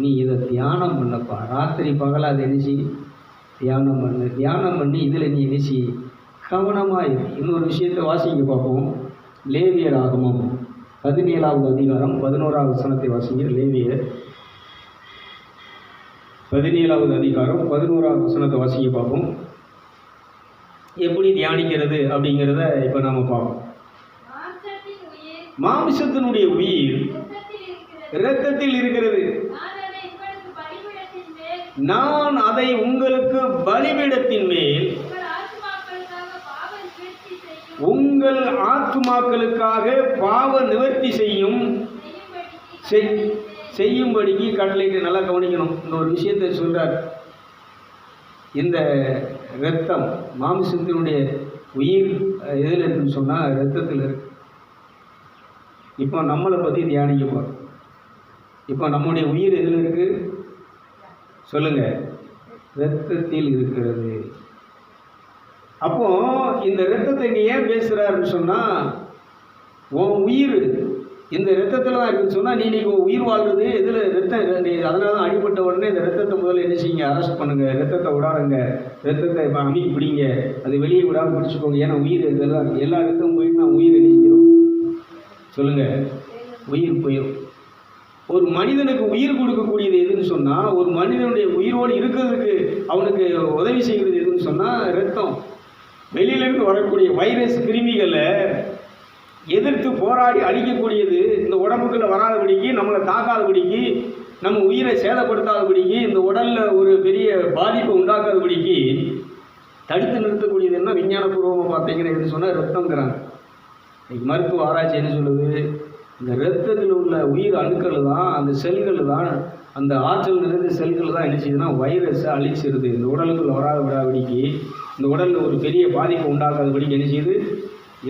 நீ இதை தியானம் பண்ணப்பா. ராத்திரி பகல அதை நினைச்சி தியானம் பண்ணு. தியானம் பண்ணி இதில் நீ நினைச்சி கவனமாக இரு. இன்னொரு விஷயத்தை வாசிங்க பார்ப்போம். லேவியர் ஆகமம் 17வது அதிகாரம் 11வது வசனத்தை வாசிங்க. லேவியர் 17வது அதிகாரம் 11வது வசனத்தை வாசிக்க பார்ப்போம். எப்படி தியானிக்கிறது அப்படிங்கிறத இப்போ நாம் பார்ப்போம். மாமிசத்தினுடைய உயிர் இரத்தத்தில் இருக்கிறது, நான் அதை உங்களுக்கு பலிபீடத்தின் மேல் உங்கள் ஆத்துமாக்களுக்காக பாவ நிவர்த்தி செய்யும்படிக்கு கட்டளையிட்டு. நல்லா கவனிக்கணும், இந்த ஒரு விஷயத்தை சொல்றார். இந்த இரத்தம், மாமிசத்தினுடைய உயிர் எதில் இருக்குன்னு சொன்னால் இரத்தத்தில் இருக்கு. இப்போ நம்மளை பற்றி தியானிக்க போகிறோம். இப்போ நம்முடைய உயிர் எதில் இருக்கு சொல்லுங்க? இரத்தத்தில் இருக்கிறது. அப்போ இந்த இரத்தத்தை இங்கே ஏன் பேசுகிறாருன்னு சொன்னால், உன் உயிர் இந்த இரத்தத்தில் தான் இருக்குன்னு சொன்னால், நீ இன்னைக்கு உயிர் வாழ்றது எதில்? ரத்தம். அதனால தான் அடிபட்ட உடனே இந்த ரத்தத்தை முதல்ல என்ன செய்யுங்க? அரெஸ்ட் பண்ணுங்க, ரத்தத்தை விடாதுங்க, ரத்தத்தை இப்போ அமைக்கி பிடிங்க, அது வெளியே விடாமல் பிடிச்சிக்கோங்க. ஏன்னா உயிர் இதெல்லாம் எல்லா ரத்தமும் போயிட்டு நான் உயிர் என்ன செய்யும் சொல்லுங்க? உயிர் போயிடும். ஒரு மனிதனுக்கு உயிர் கொடுக்கக்கூடியது எதுன்னு சொன்னால், ஒரு மனிதனுடைய உயிரோடு இருக்கிறதுக்கு அவனுக்கு உதவி செய்கிறது எதுன்னு சொன்னால் ரத்தம். வெளியிலிருந்து வரக்கூடிய வைரஸ் கிருமிகளை எதிர்த்து போராடி அழிக்கக்கூடியது இந்த உடம்புக்குள்ளே வராதபடிக்கு, நம்மளை தாக்காதபடிக்கு, நம்ம உயிரை சேதப்படுத்தாதபடிக்கு, இந்த உடலில் ஒரு பெரிய பாதிப்பை உண்டாக்காதபடிக்கு தடுத்து நிறுத்தக்கூடியது என்ன விஞ்ஞானபூர்வமாக பார்த்தீங்கன்னா எதுன்னு சொன்னால் ரத்தங்கிறாங்க. இன்னைக்கு மருத்துவ ஆராய்ச்சி என்ன சொல்லுது? இந்த இரத்தத்தில் உள்ள உயிர் அணுக்கள் தான், அந்த செல்கள் தான், அந்த ஆற்றல் நிறைந்த செல்கள் தான் என்ன செய்யுதுன்னா வைரஸை அழிச்சிருது. இந்த உடலுக்குள்ள வராத விடாதபடிக்கு, இந்த உடலில் ஒரு பெரிய பாதிப்பை உண்டாக்காதபடிக்கு என்ன செய்யுது?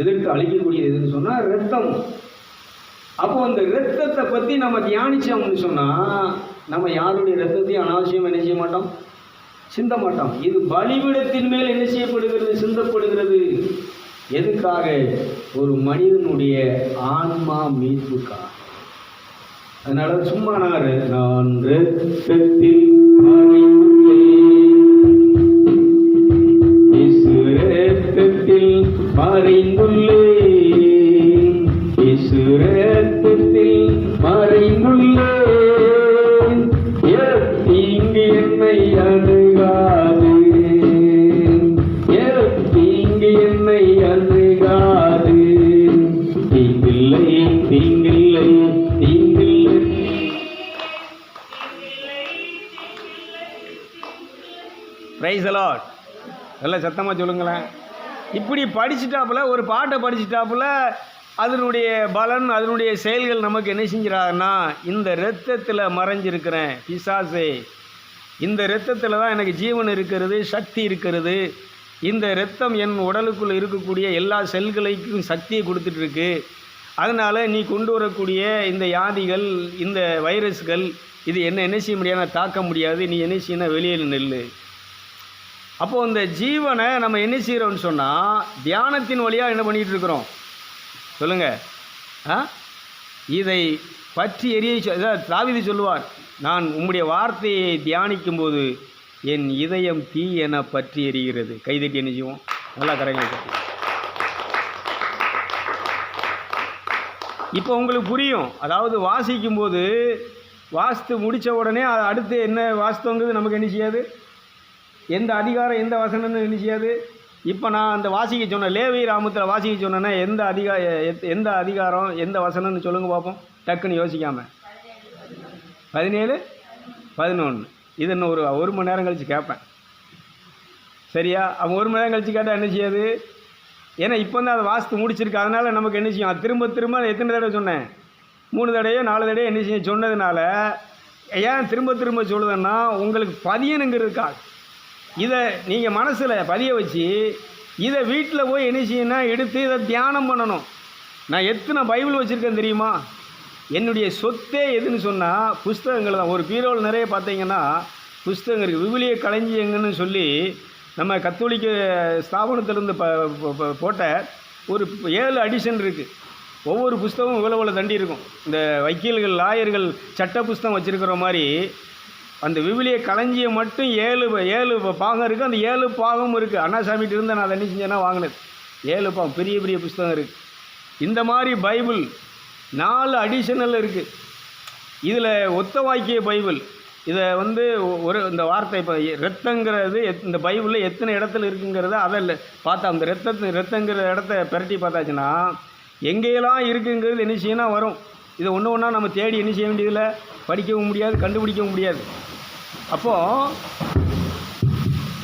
எதிர்த்து அழிக்கக்கூடியது எதுன்னு சொன்னால் ரத்தம். அப்போ அந்த இரத்தத்தை பற்றி நம்ம தியானித்தோம்னு சொன்னால், நம்ம யாருடைய இரத்தத்தையும் அனாவசியம் என்ன செய்ய மாட்டோம், சிந்த மாட்டோம். இது பலிபீடத்தின் மேல் என்ன செய்யப்படுகிறது? சிந்தப்படுகிறது. எதுக்காக? ஒரு மனிதனுடைய ஆன்மா மீட்புக்காக. அதனால சும்மா நான் இரத்தத்தில் மறைந்துள்ளேன், இயேசு இரத்தத்தில் மறைந்துள்ளேன், தீங்கு என்னை அணுகாது, தீங்கு என்னை அணுகாது, தீங்கில்லை தீங்கில்லை தீங்கில்லை. Praise the Lord. எல்லாம் சத்தமாக சொல்லுங்களேன். இப்படி படிச்சுட்டாப்புல, ஒரு பாட்டை படிச்சுட்டாப்புல, அதனுடைய பலன், அதனுடைய செயல்கள் நமக்கு என்ன செஞ்சிடாதுன்னா, இந்த இரத்தத்தில் மறைஞ்சிருக்கிறேன் பிசாசே, இந்த இரத்தத்தில் தான் எனக்கு ஜீவன் இருக்கிறது, சக்தி இருக்கிறது, இந்த இரத்தம் என் உடலுக்குள்ளே இருக்கக்கூடிய எல்லா செல்களுக்கும் சக்தியை கொடுத்துட்ருக்கு. அதனால் நீ கொண்டு வரக்கூடிய இந்த வியாதிகள், இந்த வைரஸ்கள், இது என்ன செய்ய முடியாது, தாக்க முடியாது. நீ என்ன செய்யணும்? வெளியில் நெல்லு. அப்போது இந்த ஜீவனை நம்ம என்ன செய்கிறோம்னு சொன்னால், தியானத்தின் வழியாக என்ன பண்ணிகிட்டு இருக்கிறோம் சொல்லுங்கள்? இதை பற்றி எரிய தாவீது சொல்லுவார், நான் உம்முடைய வார்த்தையை தியானிக்கும்போது என் இதயம் தீ என பற்றி எரிகிறது. கைதட்டி என்ன செய்வோம்? நல்லா கரைகளை கட்டி. இப்போ உங்களுக்கு புரியும். அதாவது வாசிக்கும்போது வாசித்து முடித்த உடனே அடுத்து என்ன வாசித்தோங்கிறது நமக்கு என்ன செய்யாது? எந்த அதிகாரம் எந்த வசனம்னு நினைச்சியாது. இப்போ நான் அந்த வாசிக்க சொன்னேன், லேவி ராமத்தில் வாசிக்க சொன்னேன்னா எந்த அதிகாரம் எந்த வசனம்னு சொல்லுங்கள் பார்ப்போம், டக்குன்னு யோசிக்காமல். 17, 11. இது இன்னும் ஒரு மணி நேரம் கழித்து கேட்பேன். சரியா? அவன் 1 மணி நேரம் கழித்து கேட்டால் என்ன செய்யாது? ஏன்னா இப்போ தான் அதை வாசித்து முடிச்சிருக்கு. அதனால் நமக்கு என்ன செய்யும், அது திரும்ப திரும்ப எத்தனை தடவை சொன்னேன், 3 தடவையோ 4 தடவையோ என்ன செய்ய சொன்னதுனால ஏன் திரும்ப திரும்ப சொல்லுவேன்னா உங்களுக்கு பதியணுங்கிறதுக்காக. இதை நீங்கள் மனசில் பதிய வச்சு இதை வீட்டில் போய் என்ன செய்யணும்னா எடுத்து இதை தியானம் பண்ணணும். நான் எத்தனை பைபிள் வச்சுருக்கேன் தெரியுமா? என்னுடைய சொத்தே எதுன்னு சொன்னால் புஸ்தகங்கள் தான். ஒரு பீரோவில் நிறைய பார்த்தீங்கன்னா புஸ்தகம் இருக்குது. விவிலிய களஞ்சியங்கன்னு சொல்லி நம்ம கத்தோலிக்க ஸ்தாபனத்திலிருந்து போட்ட ஒரு 7 அடிஷன் இருக்குது. ஒவ்வொரு புஸ்தகமும் இவ்வளோ தண்டி இருக்கும். இந்த வக்கீல்கள் லாயர்கள் சட்ட புஸ்தகம் வச்சுருக்கிற மாதிரி அந்த விவிலிய களஞ்சியம் மட்டும் 7 பாகம் இருக்குது. அந்த 7 பாகமும் இருக்குது. அண்ணாசாமிகிட்ட இருந்து நான் அதை என்ன செஞ்சேன்னா வாங்கினது 7 பாகம் பெரிய பெரிய புஸ்தகம் இருக்குது. இந்த மாதிரி பைபிள் 4 அடிஷனல் இருக்குது. இதில் ஒத்த வாக்கிய பைபிள். இதை இந்த வார்த்தை இப்போ ரத்தங்கிறது இந்த பைபிளில் எத்தனை இடத்துல இருக்குங்கிறத அதில் பார்த்தா அந்த ரத்தங்கிற இடத்த பிரட்டி பார்த்தாச்சுன்னா எங்கேயெல்லாம் இருக்குங்கிறது என்ன செய்யணும்னா வரும். இதை ஒன்று ஒன்றா நம்ம தேடி என்ன செய்ய வேண்டியதில்லை, படிக்கவும் முடியாது, கண்டுபிடிக்கவும் முடியாது. அப்போது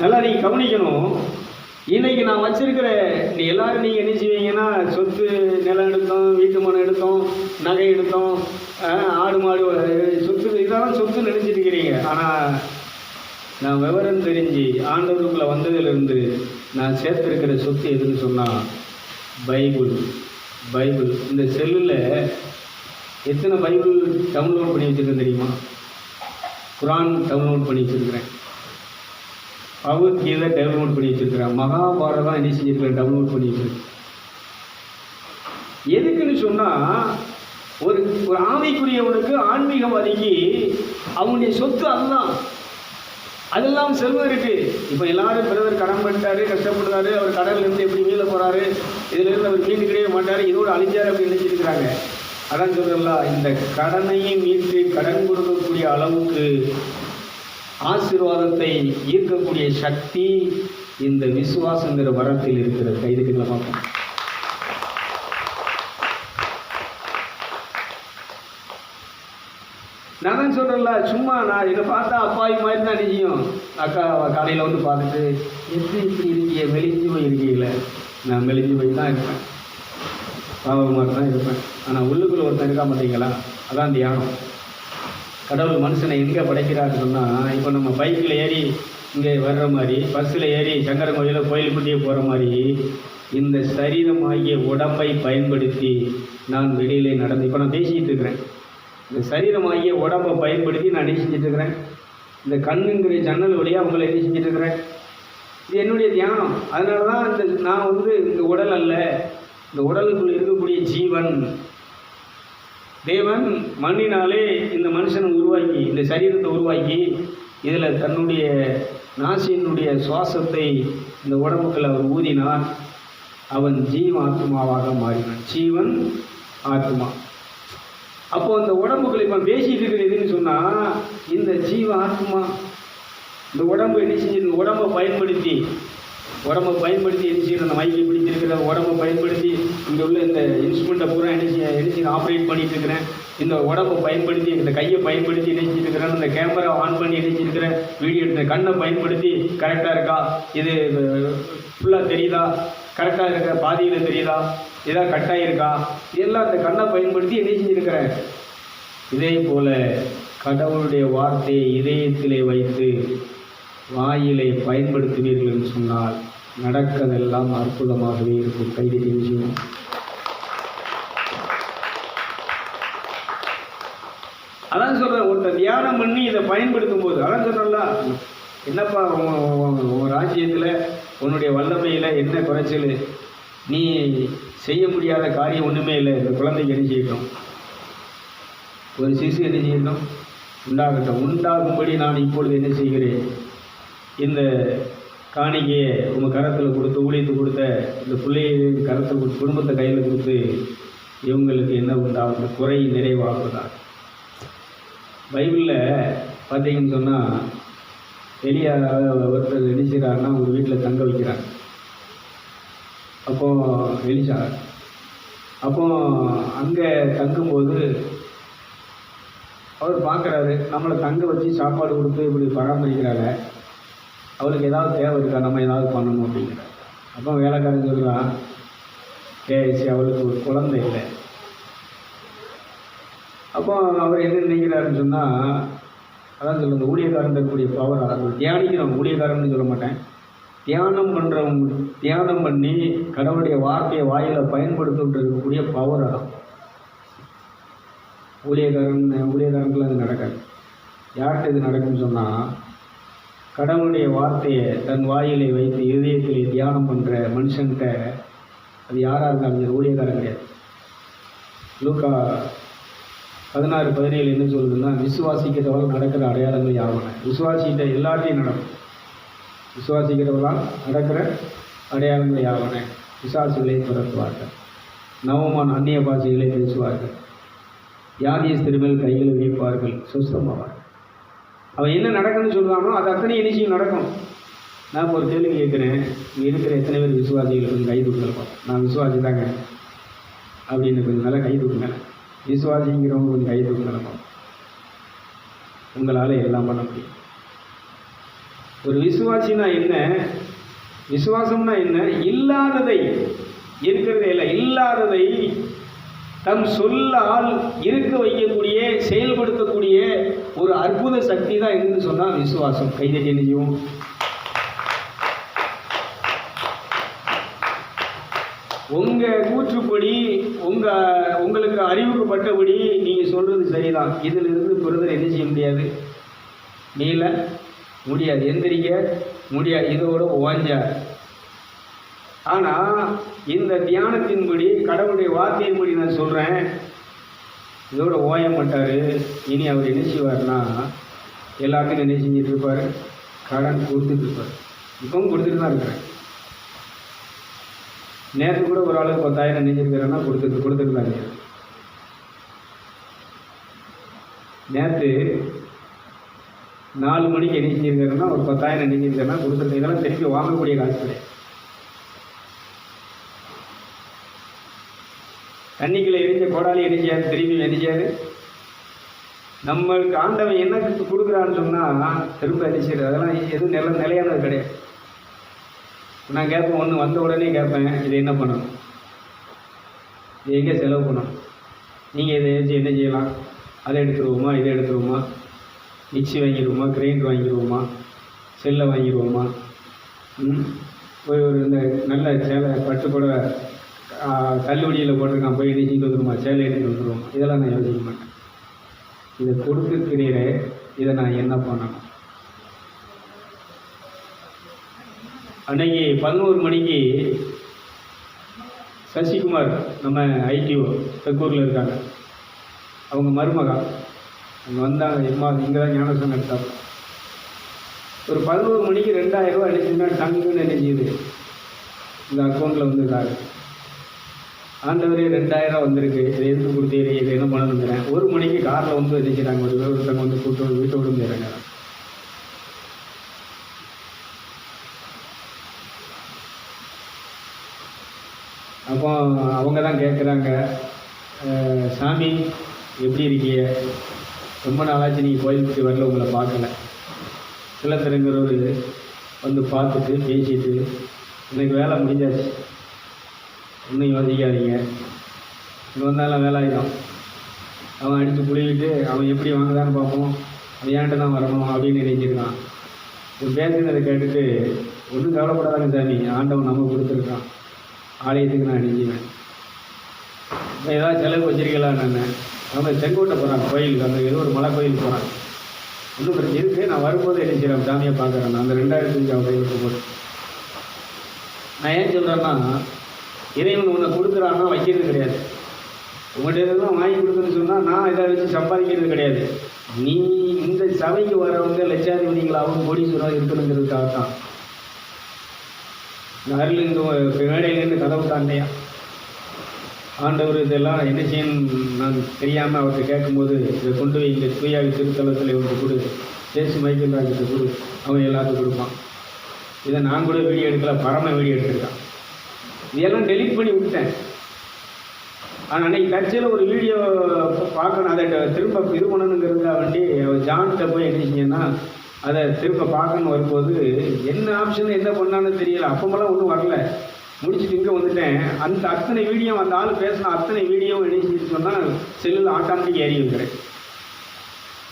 நல்லா நீங்கள் கவனிக்கணும். இன்றைக்கி நான் வச்சுருக்கிற எல்லோரும் நீங்கள் என்ன செய்வீங்கன்னா சொத்து நிலம் எடுத்தோம், வீட்டு மனம் எடுத்தோம், நகை எடுத்தோம், ஆடு மாடு சொத்து, இதெல்லாம் சொத்து நினச்சிருக்கிறீங்க. ஆனால் நான் விவரம் தெரிஞ்சு ஆண்டவருக்குள்ளே வந்ததிலிருந்து நான் சேர்த்துருக்கிற சொத்து எதுன்னு சொன்னால் பைபிள். இந்த செல்லில் எத்தனை பைபிள் டவுன்லோட் பண்ணி வச்சுருக்கேன் தெரியுமா? குரான் டவுன்லோட் பண்ணி வச்சுருக்கிறேன், பகவத்கீதை டவுன்லோட் பண்ணி வச்சுருக்கிறேன், மகாபாரதம் என்ன செஞ்சுருக்கிறேன் டவுன்லோட் பண்ணி வச்சுருக்கேன். எதுக்குன்னு சொன்னால் ஒரு ஆவிக்குரியவனுக்கு ஆன்மீகவாதிக்கு அவனுடைய சொத்து அதுதான். அதெல்லாம் செல்வம் இருக்குது. இப்போ எல்லாரும் பிறவர் கடன் பண்ணிட்டாரு, கஷ்டப்படுறாரு, அவர் கடன்லேருந்து எப்படி மீள போகிறாரு, இதிலேருந்து அவர் மீண்டு கிடைக்க மாட்டார், இதோடு அழிஞ்சார் அப்படின்னு நினச்சிருக்கிறாங்க. அதான் சொல்கிறல, இந்த கடனையும் மீட்டு கடன் கொடுக்கக்கூடிய அளவுக்கு ஆசீர்வாதத்தை ஈர்க்கக்கூடிய சக்தி இந்த விசுவாசங்கிற வரத்தில் இருக்கிறது. கைதுக்குள்ள பார்ப்போம். நான் தான் சொல்கிறேன்ல, சும்மா நான் இதை பார்த்தா அப்பாவி மாதிரி தான் நிச்சயம். அக்கா காலையில் பார்த்துட்டு எப்படி இப்படி இருக்கிய மெலிஞ்சு போய் இருக்கீங்களே, நான் மெலிஞ்சு போய் தான் இருப்பேன், பாவம் மாதிரி தான் இருப்பேன். ஆனால் உள்ளுக்குள்ளே ஒருத்தன் இருக்கா மாட்டீங்களா? அதான் தியானம். கடவுள் மனுஷனை எங்கே படைக்கிறான்னு சொன்னால், இப்போ நம்ம பைக்கில் ஏறி இங்கே வர்ற மாதிரி, பஸ்ஸில் ஏறி சங்கரன் கோயிலில் கோயிலுக்குட்டியே போகிற மாதிரி இந்த சரீரம் ஆகிய உடம்பை பயன்படுத்தி நான் வெளியிலே நடந்து இப்போ நான் பேசிக்கிட்டு இருக்கிறேன். இந்த சரீரமாகிய உடம்பை பயன்படுத்தி நான் என்ன செஞ்சிட்ருக்கிறேன், இந்த கண்ணுங்கிற ஜன்னல் வழியாக அவங்களை என்ன செஞ்சிட்ருக்கிறேன். இது என்னுடைய தியானம். அதனால தான் நான் இந்த உடல் அல்ல, இந்த உடலுக்குள் இருக்கக்கூடிய ஜீவன் தேவன் மண்ணினாலே இந்த மனுஷனை உருவாக்கி, இந்த சரீரத்தை உருவாக்கி, இதில் தன்னுடைய நாசியினுடைய சுவாசத்தை இந்த உடம்புக்குள்ள அவர் ஊதினார். அவன் ஜீவாத்மாவாக மாறினான். ஜீவன் ஆத்மா. அப்போ அந்த உடம்புக்குள்ள இப்போ பேசிட்டு இருக்கிறது எதுன்னு சொன்னால், இந்த ஜீவ ஆத்மா இந்த உடம்பு என்ன செஞ்சு உடம்பை பயன்படுத்தி என்ன செய்யணும், அந்த மைக்கை பிடிச்சிருக்கிற உடம்பை பயன்படுத்தி இங்கே உள்ள இந்த இன்ஸ்ட்ருமெண்ட்டை பூரா என்ன ஆப்ரேட் பண்ணிட்டு இருக்கிறேன். இந்த உடம்பை பயன்படுத்தி இந்த கையை பயன்படுத்தி நினைச்சிருக்கிறேன். இந்த கேமரா ஆன் பண்ணி நினைச்சிருக்கிறேன். வீடியோ எடுத்த கண்ணை பயன்படுத்தி கரெக்டாக இருக்கா, இது ஃபுல்லாக தெரியுதா, கரெக்டாக இருக்க பாதியில் தெரியுதா, ஏதாவது கட்டாயிருக்கா, இதெல்லாம் அந்த கண்ணை பயன்படுத்தி என்ன செஞ்சுருக்கிறேன். இதே போல் கடவுளுடைய வார்த்தையை இதயத்திலே வைத்து வாயிலை பயன்படுத்துவீர்கள் என்று சொன்னால் நடக்கதெல்லாம் அற்புதமாகவே இருக்கும். கைது தெரிஞ்சும் அதான் சொல்கிறேன், ஒருத்தர் தியானம் பண்ணி இதை பயன்படுத்தும் போது அதான் சொல்கிறல்ல, என்னப்பா உன் ராஜ்யத்தில் உன்னுடைய வல்லமையில் என்ன குறைச்சல், நீ செய்ய முடியாத காரியம் ஒன்றுமே இல்லை. இந்த குழந்தைக்கு என்ன செய்யட்டும், ஒரு சிசு என்ன செய்யட்டும், உண்டாகட்டும். உண்டாகும்படி நான் இப்பொழுது என்ன செய்கிறேன், இந்த காணிக்கையை உங்கள் கரத்தில் கொடுத்து ஊழியத்து கொடுத்த இந்த பிள்ளையை கரத்தில் கொடுத்து குடும்பத்தை கையில் கொடுத்து இவங்களுக்கு என்ன உண்டாகும், குறை நிறைவாகுதா. பைபிளில் பார்த்தீங்கன்னு சொன்னால் எலியா ஒருத்தர் என்ன செய்கிறாருன்னா ஒரு வீட்டில் தங்க வைக்கிறார். அப்போது எலிசா அங்கே தங்கும்போது அவர் பார்க்குறாரு, நம்மளை தங்க வச்சு சாப்பாடு கொடுத்து இப்படி பராமரிக்கிறாங்க, அவருக்கு ஏதாவது தேவை இருக்கா, நம்ம ஏதாவது பண்ணணும் அப்படிங்கிறார். அப்போ வேலைக்காரன் சொல்கிறான், அவளுக்கு ஒரு குழந்தை இல்லை. அப்போ அவர் என்ன நினைக்கிறாருன்னு சொன்னால், அதான் சொல்லுங்க, ஊழியக்காரன் இருக்கக்கூடிய பவர். அது தியானிக்கிறவங்க, ஊழியக்காரன்னு சொல்ல மாட்டேன், தியானம் பண்ணி கடவுளுடைய வார்த்தையை வாயில் பயன்படுத்திட்டு இருக்கக்கூடிய பவர். அதான் ஊழியக்காரனுக்குலாம் அது நடக்காது. யார்கிட்ட இது நடக்குன்னு சொன்னால், கடவுளுடைய வார்த்தையை தன் வாயிலை வைத்து இதயத்திலே தியானம் பண்ணுற மனுஷன்கிட்ட, அது யாராக இருந்தாலும் ஊழியக்காரன் கிடையாது. லூக்கா 16:17 என்ன சொல்லுதுன்னா, விசுவாசிக்கிறவர்கள் நடக்கிற அடையாளங்கள் யாவன. விசுவாசிக்கிட்ட எல்லாத்தையும் நடக்கும். விசுவாசிக்கிறவர்களால் நடக்கிற அடையாளங்கள் யாவன. பிசாசுகளை துரத்துவார்கள், நவமான அந்நிய பாஷைகளை பேசுவார்கள், வியாதியஸ்தர் மேல் கைகளை வைப்பார்கள், சுஸ்தமாவார்கள். அவன் என்ன நடக்குன்னு சொல்கிறானோ அது அத்தனை நிச்சயம் நடக்கும். நான் ஒரு கேள்வி கேட்குறேன், இங்கே இருக்கிற எத்தனை பேர் விசுவாசிகள் கொஞ்சம் கை தூக்கணும். நான் விசுவாசி தாங்க அப்படின்னு கொஞ்சம் நல்லா கை தூக்குங்க. விசுவாசிங்கிறவங்க கொஞ்சம் கை தூக்கணும். உங்களால் எல்லாம் பண்ண முடியும். ஒரு விசுவாசினா என்ன, விசுவாசம்னா என்ன, இல்லாததை இருக்கிறதே இல்லை, இல்லாததை தம் சொல்லால் இருக்க வைக்கக்கூடிய செயல்படுத்தக்கூடிய ஒரு அற்புத சக்தி தான் என்னன்னு சொன்னால் விசுவாசம். கைதட்டி நினைவும் உங்கள் கூற்றுப்படி உங்களுக்கு அறிவுக்குப்பட்டபடி நீங்கள் சொல்கிறது சரிதான். இதிலிருந்து பிறகு என்ன செய்ய முடியாது, மீள முடியாது, எந்திரிக்க முடியாது, இதோட ஓஞ்சார். ஆனால் இந்த தியானத்தின்படி கடவுளுடைய வார்த்தையின்படி நான் சொல்கிறேன், இதோட ஓய மாட்டார். இனி அவர் என்ன செய்வார்னா எல்லாத்தையும் என்ன செஞ்சுட்டு இருப்பார், கடன் கொடுத்துட்டு இருப்பார். இப்பவும் கொடுத்துட்டு தான் இருக்கிறேன். நேற்று கூட ஒரு ஆளுக்கு 10,000 நினைஞ்சிருக்கிறேன்னா கொடுத்துட்டு தான் இருக்கிறேன். நேற்று 4 மணிக்கு என்ன செஞ்சிருக்கிறேன்னா ஒரு 10,000 நினைஞ்சிருக்கிறேன்னா கொடுத்துட்டு, இதெல்லாம் திருப்பி வாங்கக்கூடிய காசு கிடையாது. தண்ணிக்குள்ளே எரிஞ்ச கோடாலி எரிஞ்சாது, திரும்பி எரிஞ்சாது. நம்மளுக்கு ஆண்டவன் என்ன கொடுக்குறான்னு சொன்னால் திரும்ப எரிச்சிடு. அதெல்லாம் எதுவும் நிலையானது கிடையாது. நான் கேட்பேன், ஒன்று வந்த உடனே கேட்பேன், இதை என்ன பண்ணணும், இது எங்கே செலவு பண்ணணும், நீங்கள் இதை வச்சு என்ன செய்யலாம், அதை எடுத்துருவோமா, இதை எடுத்துருவோமா, மிக்சி வாங்கிடுவோமா, கிரைண்டர் வாங்கிடுவோமா, செல்லை வாங்கிடுவோமா, போய் ஒரு இந்த நல்ல சேலை பட்டு கூட தள்ளுவடியில் போட்டிருக்கான், போய் எடுத்துட்டு வந்துடுமா, சேலை எடுத்துகிட்டு வந்துடுவோம். இதெல்லாம் நான் யோசிக்க மாட்டேன். இதை கொடுத்துருக்கிறீரே, இதை நான் என்ன பண்ணணும். அன்னைக்கு 11 மணிக்கு சசிகுமார், நம்ம ஐடிஓ தெக்கூரில் இருக்காங்க, அவங்க மருமகா அவங்க வந்தாங்க. இங்கே தான் ஞானசனம் எடுத்தாங்க. ஒரு 11 மணிக்கு 2,000 ரூபா அனுப்பிச்சுன்னா டங்குன்னு நினைச்சிது இந்த அக்கௌண்ட்டில் வந்துருக்காரு. ஆண்டவரே 2,000 வந்திருக்கு, இதை எடுத்து கொடுத்தீரு, இதை என்ன பண்ணணுங்கிறேன். 1 மணிக்கு காரில் வந்து நினைக்கிறாங்க, ஒருத்தவங்க வந்து கூட்டு வீட்டோடு போயிடுறாங்க. அப்போ அவங்க தான் கேட்குறாங்க, சாமி எப்படி இருக்கீங்க, ரொம்ப நாளாச்சு நீங்கள் கோயிலுக்கு வரல, உங்களை பார்க்கல. சிலத்திரங்கிறவர் வந்து பார்த்துட்டு பேசிட்டு, எனக்கு வேலை முடிஞ்சாச்சு, இன்னும் யோசிக்காதீங்க, இங்கே வந்தாலும் வேலை ஆகிடும், அவன் அடித்து புளிவிட்டு அவன் எப்படி வாங்குதான்னு பார்ப்போம், அவன் ஏன்ட்டு தான் வரணும் அப்படின்னு நினைச்சிருக்கான். இது பேசுனதை கேட்டுட்டு, ஒன்றும் கவலைப்படாதாங்க சாமி, ஆண்டவன் நம்ம கொடுத்துருக்கான், ஆலயத்துக்கு நான் அணிஞ்சுவேன். இப்போ ஏதாவது செலவு வச்சிருக்கலாம். நான் அவங்க செங்கோட்டை போகிறாங்க கோயிலுக்கு, அந்த ஏதோ ஒரு மலை கோயிலுக்கு போகிறாங்க. இன்னும் பிரச்சனை இருக்குது. நான் வரும்போது என்ன செய்கிறேன், சாமியை பார்க்குறேன். நான் அந்த 2,000 அவன் கோயிலுக்கு போட்டு நான் ஏன் சொல்கிறேன்னா, இறைவன் உன்னை கொடுக்குறான்னா வைக்கிறது கிடையாது. உங்கள்கிட்ட இதெல்லாம் வாங்கி கொடுக்குறேன்னு சொன்னால் நான் இதை வச்சு சம்பாதிக்கிறது கிடையாது. நீ இந்த சபைக்கு வரவங்க லட்சாதிபதிகளாகவும் கோடீஸ்வரராக இருக்கணுங்கிறதுக்காக தான். இந்த அருள் இந்த மேடையிலேருந்து கதவு தாண்டையா ஆண்டவர் இதெல்லாம் என்ன செய்யணும் நான் தெரியாமல் அவர்கிட்ட கேட்கும்போது, இதை கொண்டு போய் இந்த தூயாவி திருத்தலத்தில் இவருக்கு கொடு, பேசி மைக்கேல் ராஜ்கிட்ட கொடு, அவன் எல்லாத்துக்கும் கொடுப்பான். இதை நான் கூட வீடியோ எடுக்கல, பரம வீடியோ எடுத்திருக்கான். இதெல்லாம் டெலீட் பண்ணி விட்டேன். ஆனால் அன்றைக்கி தற்செயலில் ஒரு வீடியோ பார்க்கணும், அதை திரும்ப இது பண்ணணுங்கிறதுக்காக வேண்டி ஜான்கிட்ட போய் என்னச்சிங்கன்னா அதை திரும்ப பார்க்கணும். வரும்போது என்ன ஆப்ஷன் என்ன பண்ணான்னு தெரியல. அப்பமெல்லாம் ஒன்றும் வரல. முடிச்சுட்டு இங்கே வந்துட்டேன். அந்த அத்தனை வீடியோ அந்த ஆள் பேசின அத்தனை வீடியோவும் என்னச்சின்னு சொன்னால் செல்லில் ஆட்டோமேட்டிக் ஏறி இருக்கிறேன்.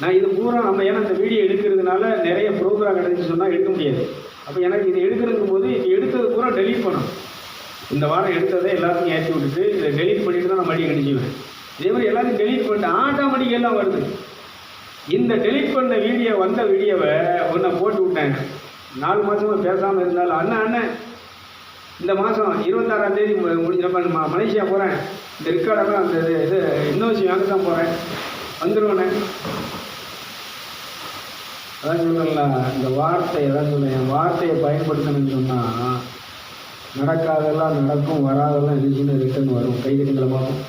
நான் இது பூரா நம்ம ஏன்னா இந்த வீடியோ எடுக்கிறதுனால நிறைய ப்ரோக்ராம் கிடச்சி சொன்னால் எடுக்க முடியாது. அப்போ எனக்கு இது எடுக்கிறதுக்கும் போது இது எடுத்தது பூரா டெலீட் பண்ணணும். இந்த வாரம் எடுத்ததை எல்லாத்தையும் ஏற்றி விட்டுட்டு இதை டெலீட் பண்ணிட்டு தான் நான் மறுபடியும் கணிச்சுவேன். இதே மாதிரி எல்லாத்தையும் டெலீட் பண்ணிட்டு ஆட்டோமேட்டிக் எல்லாம் வருது. இந்த டெலீட் பண்ண வீடியோ வந்த வீடியோவை ஒன்றை போட்டு விட்டேன். 4 மாதமாக பேசாமல் இருந்தாலும் அண்ணன் இந்த மாதம் 26ஆம் தேதி முடிஞ்சப்ப மலேசியா போகிறேன், இந்த ரெக்கார்டெல்லாம் அந்த இது இன்னோசி வாங்க தான் போகிறேன், வந்துடுவேண்ணே. அதான் சொல்லலாம், இந்த வார்த்தை எதாவது சொல்ல என் வார்த்தையை பயன்படுத்தணும்னு சொன்னால் நடக்காதெல்லாம் நடக்கும், வராதெல்லாம் இருந்துச்சுன்னு ரிட்டர்ன் வரும். கைதட்டுங்களை பார்ப்போம்.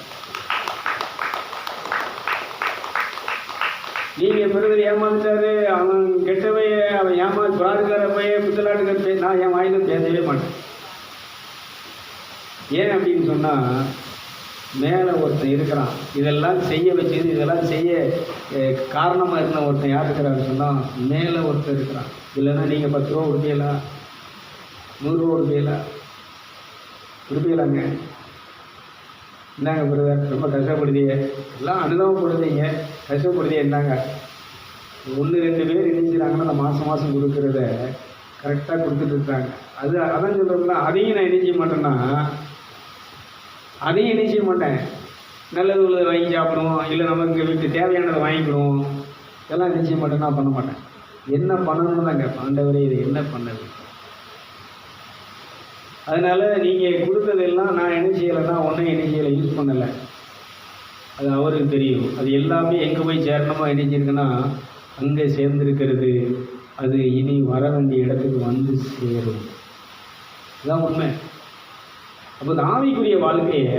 நீங்கள் பிறகு ஏமாந்துட்டாரு, அவன் கெட்டவே, அவன் ஏமாந்து பிராடுக்கார போய் புத்தலாட்டுக்கார நான் என் வாயிலும் பேசவே மாட்டேன். ஏன் அப்படின்னு சொன்னால் மேலே ஒருத்தன் இருக்கிறான், இதெல்லாம் செய்ய வச்சது, இதெல்லாம் செய்ய காரணமாக இருந்த ஒருத்தன் யார் இருக்கிறான்னு சொன்னால் மேலே ஒருத்தர் இருக்கிறான். இல்லைன்னா நீங்கள் 10 ரூபா கொடுப்பீங்களா, 100 ரூபா கொடுப்பீங்களாங்க? என்னங்க பிரதர் ரொம்ப கஷ்டப்படுதீங்க, எல்லாம் அனுபவப்படுதீங்க, கஷ்டப்படுதே என்னங்க. 1-2 பேர் இணைஞ்சிறாங்கன்னா அந்த மாதம் கொடுக்குறத கரெக்டாக கொடுத்துட்ருக்குறாங்க. அதான் சொல்கிறோம்ல, அதையும் நான் இணைச்சிக்க மாட்டேன்னா அதையும் என்ன செய்ய மாட்டேன். நல்லது உள்ளதை வாங்கி சாப்பிடுவோம், இல்லை நமக்கு வீட்டு தேவையானதை வாங்கிக்கணும், இதெல்லாம் என்ன செய்ய மாட்டேன்னா பண்ண மாட்டேன். என்ன பண்ணணும்னு தாங்க ஆண்டவரே இது என்ன பண்ணது. அதனால் நீங்கள் கொடுத்ததெல்லாம் நான் என்ன செய்யலைன்னா ஒன்றும் என்ன செய்யலை, யூஸ் பண்ணலை. அது அவருக்கு தெரியும். அது எல்லாமே எங்கே போய் சேரணுமா நினைச்சிருக்குன்னா அங்கே சேர்ந்துருக்கிறது. அது இனி வர வேண்டிய இடத்துக்கு வந்து சேரும். இதுதான் உண்மை. அப்போ இந்த ஆவிக்குரிய வாழ்க்கையை